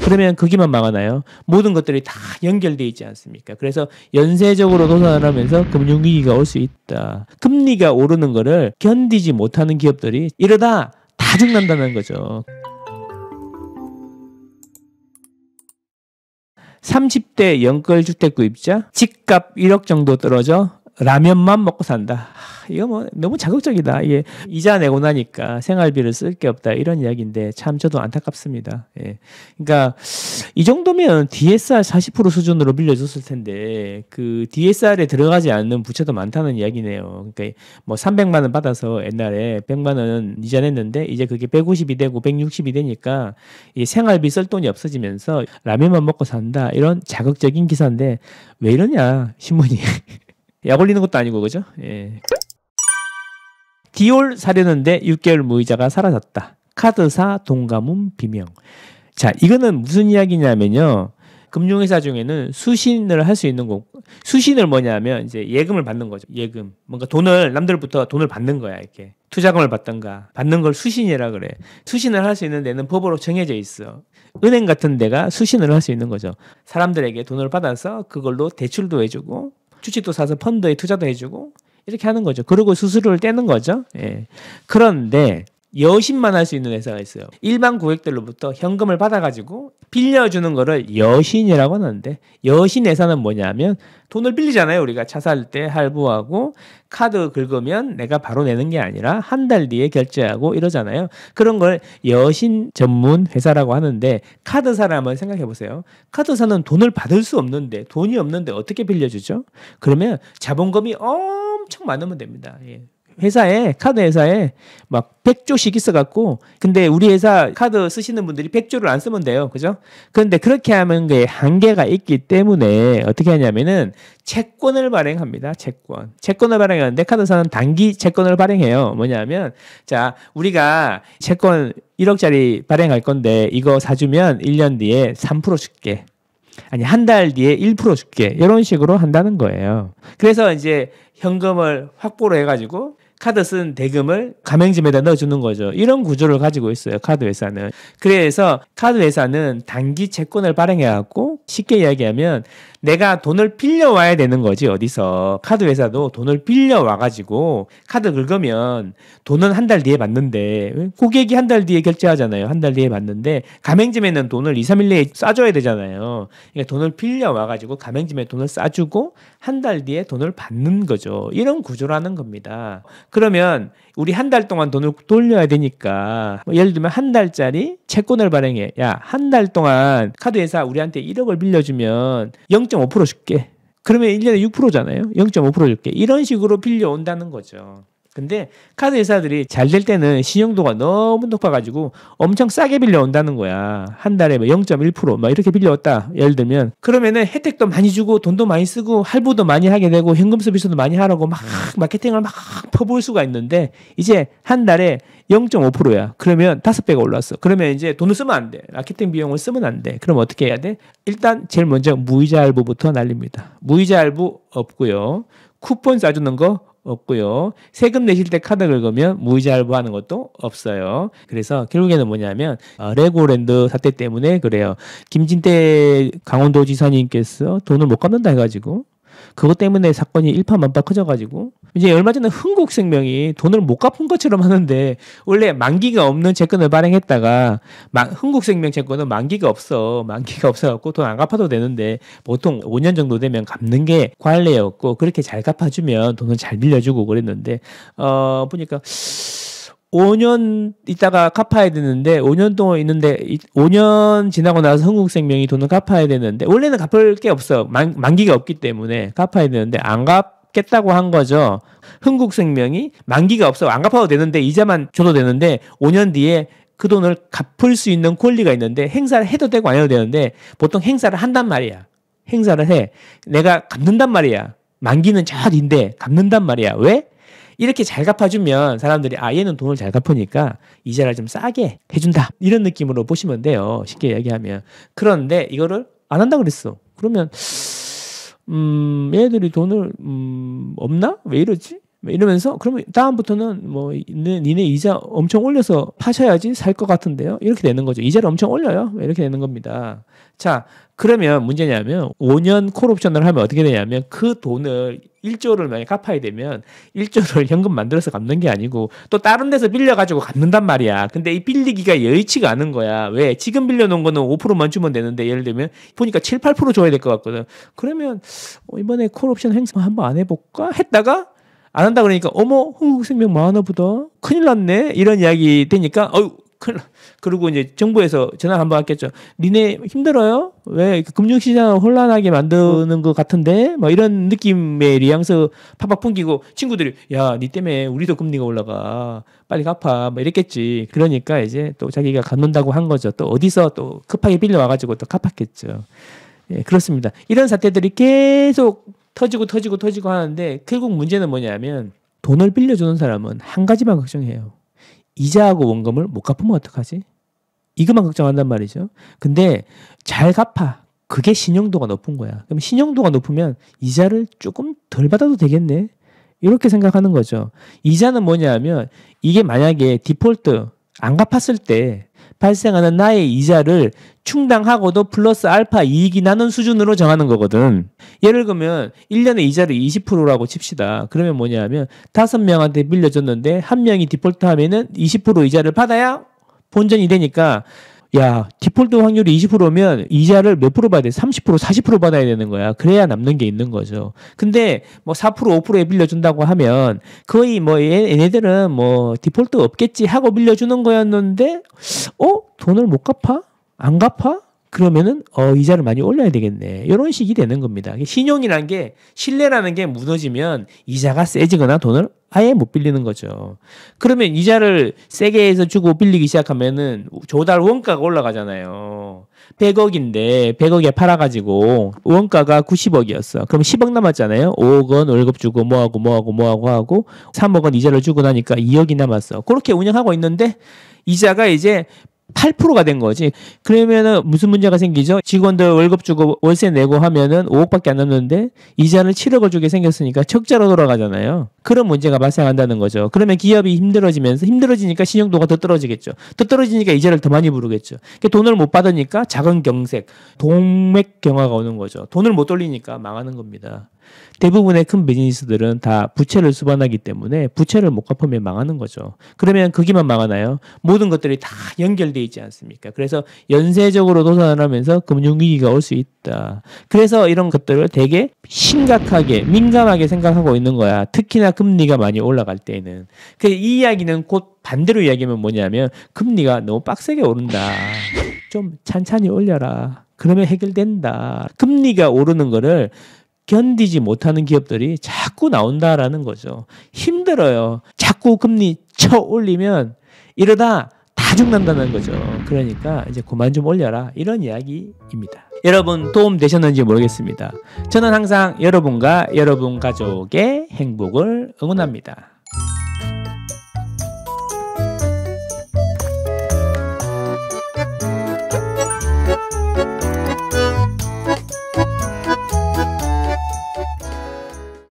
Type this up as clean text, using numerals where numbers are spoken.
그러면 거기만 막아놔요. 모든 것들이 다 연결돼 있지 않습니까? 그래서 연쇄적으로 도산을 하면서 금융위기가 올 수 있다. 금리가 오르는 거를 견디지 못하는 기업들이 이러다 다 죽는다는 거죠. 30대 연끌주택 구입자 집값 1억 정도 떨어져 라면만 먹고 산다. 이거 뭐 너무 자극적이다. 이게 이자 내고 나니까 생활비를 쓸 게 없다. 이런 이야기인데 참 저도 안타깝습니다. 예. 그러니까 이 정도면 DSR 40% 수준으로 빌려줬을 텐데 그 DSR에 들어가지 않는 부채도 많다는 이야기네요. 그러니까 뭐 300만 원 받아서 옛날에 100만 원 이자 냈는데 이제 그게 150이 되고 160이 되니까 이 생활비 쓸 돈이 없어지면서 라면만 먹고 산다. 이런 자극적인 기사인데 왜 이러냐 신문이. 약 올리는 것도 아니고 그죠? 예. 디올 사려는데 6개월 무이자가 사라졌다. 카드사 동가문 비명. 자, 이거는 무슨 이야기냐면요. 금융회사 중에는 수신을 할 수 있는 거. 수신을 뭐냐면 이제 예금을 받는 거죠. 예금. 뭔가 돈을 남들부터 돈을 받는 거야. 이렇게 투자금을 받던가 받는 걸 수신이라 그래. 수신을 할 수 있는 데는 법으로 정해져 있어. 은행 같은 데가 수신을 할 수 있는 거죠. 사람들에게 돈을 받아서 그걸로 대출도 해주고 주식도 사서 펀드에 투자도 해주고 이렇게 하는 거죠. 그리고 수수료를 떼는 거죠. 예. 그런데 여신만 할 수 있는 회사가 있어요. 일반 고객들로부터 현금을 받아가지고 빌려주는 거를 여신이라고 하는데 여신 회사는 뭐냐면 돈을 빌리잖아요. 우리가 차 살 때 할부하고 카드 긁으면 내가 바로 내는 게 아니라 한 달 뒤에 결제하고 이러잖아요. 그런 걸 여신 전문 회사라고 하는데 카드사를 한번 생각해 보세요. 카드사는 돈을 받을 수 없는데 돈이 없는데 어떻게 빌려주죠? 그러면 자본금이 엄청 많으면 됩니다. 예. 회사에 카드 회사에 막 100조씩 있어갖고 근데 우리 회사 카드 쓰시는 분들이 100조를 안 쓰면 돼요. 그죠? 그런데 그렇게 하면 게 한계가 있기 때문에 어떻게 하냐면은 채권을 발행합니다. 채권을 발행하는데 카드사는 단기 채권을 발행해요. 뭐냐면 자 우리가 채권 1억짜리 발행할 건데 이거 사주면 1년 뒤에 3% 줄게. 아니 한 달 뒤에 1% 줄게. 이런 식으로 한다는 거예요. 그래서 이제 현금을 확보를 해가지고 카드 쓴 대금을 가맹점에다 넣어주는 거죠. 이런 구조를 가지고 있어요. 카드 회사는. 그래서 카드 회사는 단기 채권을 발행해갖고 쉽게 이야기하면 내가 돈을 빌려와야 되는 거지. 어디서. 카드 회사도 돈을 빌려와가지고 카드 긁으면 돈은 한 달 뒤에 받는데 고객이 한 달 뒤에 결제하잖아요. 한 달 뒤에 받는데 가맹점에는 돈을 2, 3일 내에 싸줘야 되잖아요. 그러니까 돈을 빌려와가지고 가맹점에 돈을 싸주고 한 달 뒤에 돈을 받는 거죠. 이런 구조라는 겁니다. 그러면 우리 한 달 동안 돈을 돌려야 되니까 예를 들면 한 달짜리 채권을 발행해. 야, 한 달 동안 카드 회사 우리한테 1억을 빌려주면 0.5% 줄게. 그러면 1년에 6%잖아요. 0.5% 줄게. 이런 식으로 빌려온다는 거죠. 근데 카드 회사들이 잘 될 때는 신용도가 너무 높아가지고 엄청 싸게 빌려온다는 거야. 한 달에 0.1% 막 이렇게 빌려왔다. 예를 들면 그러면은 혜택도 많이 주고 돈도 많이 쓰고 할부도 많이 하게 되고 현금 서비스도 많이 하라고 막 마케팅을 막 퍼부을 수가 있는데 이제 한 달에 0.5%야. 그러면 5배가 올랐어. 그러면 이제 돈을 쓰면 안 돼. 마케팅 비용을 쓰면 안 돼. 그럼 어떻게 해야 돼? 일단 제일 먼저 무이자 할부부터 날립니다. 무이자 할부 없고요. 쿠폰 싸주는 거 없고요. 세금 내실 때 카드 긁으면 무이자 할부하는 것도 없어요. 그래서 결국에는 뭐냐면 레고랜드 사태 때문에 그래요. 김진태 강원도지사님께서 돈을 못 갚는다 해가지고 그것 때문에 사건이 일파만파 커져가지고 이제 얼마 전에 흥국생명이 돈을 못 갚은 것처럼 하는데 원래 만기가 없는 채권을 발행했다가 흥국생명 채권은 만기가 없어갖고 돈 안 갚아도 되는데 보통 5년 정도 되면 갚는 게 관례였고 그렇게 잘 갚아주면 돈을 잘 빌려주고 그랬는데 보니까 5년 있다가 갚아야 되는데 5년 동안 있는데 5년 지나고 나서 흥국생명이 돈을 갚아야 되는데 원래는 갚을 게 없어. 만기가 없기 때문에 갚아야 되는데 안 갚겠다고 한 거죠. 흥국생명이 만기가 없어. 안 갚아도 되는데 이자만 줘도 되는데 5년 뒤에 그 돈을 갚을 수 있는 권리가 있는데 행사를 해도 되고 안 해도 되는데 보통 행사를 한단 말이야. 행사를 해. 내가 갚는단 말이야. 만기는 저 뒤인데 갚는단 말이야. 왜? 이렇게 잘 갚아주면 사람들이 얘는 돈을 잘 갚으니까 이자를 좀 싸게 해준다. 이런 느낌으로 보시면 돼요. 쉽게 얘기하면. 그런데 이거를 안 한다 그랬어. 그러면 얘들이 돈을 없나? 왜 이러지? 이러면서 그러면 다음부터는 뭐 니네 이자 엄청 올려서 파셔야지 살 것 같은데요. 이렇게 되는 거죠. 이자를 엄청 올려요. 이렇게 되는 겁니다. 자, 그러면 문제냐면 5년 콜옵션을 하면 어떻게 되냐면 그 돈을 1조를 만약 갚아야 되면 1조를 현금 만들어서 갚는 게 아니고 또 다른 데서 빌려가지고 갚는단 말이야. 근데 이 빌리기가 여의치가 않은 거야. 왜? 지금 빌려놓은 거는 5%만 주면 되는데 예를 들면 보니까 7, 8% 줘야 될 것 같거든. 그러면 이번에 콜옵션 행사 한번 안 해볼까? 했다가 안 한다 그러니까 어머 흥국생명 망하나 보다. 큰일 났네. 이런 이야기 되니까 큰일 나. 그리고 이제 정부에서 전화 한번 했겠죠. 니네 힘들어요? 왜 금융시장 혼란하게 만드는 것 같은데? 뭐 이런 느낌의 뉘앙스 팍팍 풍기고 친구들이 야, 니 때문에 우리도 금리가 올라가. 빨리 갚아. 뭐 이랬겠지. 그러니까 이제 또 자기가 갚는다고 한 거죠. 또 어디서 또 급하게 빌려와가지고 또 갚았겠죠. 예, 그렇습니다. 이런 사태들이 계속 터지고 하는데 결국 문제는 뭐냐면 돈을 빌려주는 사람은 한 가지만 걱정해요. 이자하고 원금을 못 갚으면 어떡하지? 이것만 걱정한단 말이죠. 근데 잘 갚아. 그게 신용도가 높은 거야. 그럼 신용도가 높으면 이자를 조금 덜 받아도 되겠네. 이렇게 생각하는 거죠. 이자는 뭐냐면 이게 만약에 디폴트 안 갚았을 때 발생하는 나의 이자를 충당하고도 플러스 알파 이익이 나는 수준으로 정하는 거거든. 예를 들면 1년에 이자를 20%라고 칩시다. 그러면 뭐냐면 5명한테 빌려줬는데 1명이 디폴트 하면은 20% 이자를 받아야 본전이 되니까 야, 디폴트 확률이 20%면 이자를 몇 프로 받아야 돼? 30%, 40% 받아야 되는 거야. 그래야 남는 게 있는 거죠. 근데 뭐 4%, 5%에 빌려준다고 하면 거의 뭐 얘네들은 뭐 디폴트 없겠지 하고 빌려주는 거였는데 돈을 못 갚아? 안 갚아? 그러면은 이자를 많이 올려야 되겠네. 이런 식이 되는 겁니다. 신용이라는 게 신뢰라는 게 무너지면 이자가 세지거나 돈을 아예 못 빌리는 거죠. 그러면 이자를 세게 해서 주고 빌리기 시작하면은 조달 원가가 올라가잖아요. 100억인데 100억에 팔아가지고 원가가 90억이었어. 그럼 10억 남았잖아요. 5억 원 월급 주고 뭐하고 하고 3억 원 이자를 주고 나니까 2억이 남았어. 그렇게 운영하고 있는데 이자가 이제 8%가 된 거지. 그러면은 무슨 문제가 생기죠? 직원들 월급 주고 월세 내고 하면은 5억밖에 안 남는데 이자를 7억을 주게 생겼으니까 적자로 돌아가잖아요. 그런 문제가 발생한다는 거죠. 그러면 기업이 힘들어지니까 신용도가 더 떨어지겠죠. 더 떨어지니까 이자를 더 많이 부르겠죠. 그러니까 돈을 못 받으니까 작은 경색, 동맥경화가 오는 거죠. 돈을 못 돌리니까 망하는 겁니다. 대부분의 큰 비즈니스들은 다 부채를 수반하기 때문에 부채를 못 갚으면 망하는 거죠. 그러면 거기만 망하나요? 모든 것들이 다 연결되어 있지 않습니까? 그래서 연쇄적으로 도산을 하면서 금융위기가 올 수 있다. 그래서 이런 것들을 되게 심각하게 민감하게 생각하고 있는 거야. 특히나 금리가 많이 올라갈 때에는. 이 이야기는 곧 반대로 이야기하면 뭐냐면 금리가 너무 빡세게 오른다. 좀 찬찬히 올려라. 그러면 해결된다. 금리가 오르는 거를 견디지 못하는 기업들이 자꾸 나온다라는 거죠. 힘들어요. 자꾸 금리 쳐 올리면 이러다 다 죽는다는 거죠. 그러니까 이제 그만 좀 올려라. 이런 이야기입니다. 여러분 도움 되셨는지 모르겠습니다. 저는 항상 여러분과 여러분 가족의 행복을 응원합니다.